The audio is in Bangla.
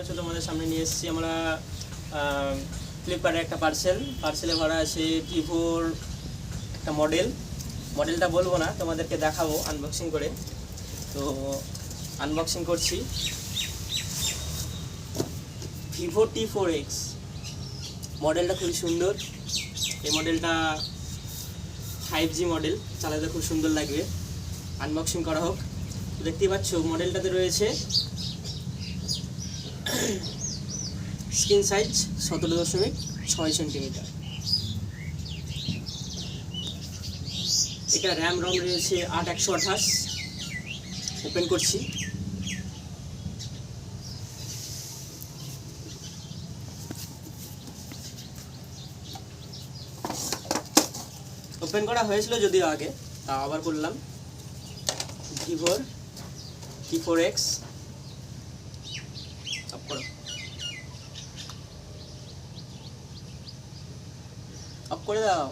বছর তোমাদের সামনে নিয়ে এসেছি আমরা ফ্লিপকার্টের একটা পার্সেলে ভরা আছে ভিভোর একটা মডেলটা বলবো না, তোমাদেরকে দেখাবো আনবক্সিং করে। তো আনবক্সিং করছি ভিভো T4X। মডেলটা খুবই সুন্দর, এই মডেলটা 5G মডেল, চালাতে খুব সুন্দর লাগবে। আনবক্সিং করা হোক। দেখতেই পাচ্ছ মডেলটাতে রয়েছে স্ক্রিন সাইজ 17.6 সেন্টিমিটার। এটা র্যাম রম রয়েছে 8/128। ওপেন করছি। ওপেন করা হয়েছিল যদিও আগে, তা আবার করলাম। ভিভোর T4X। অফ করো, অফ করে দাও।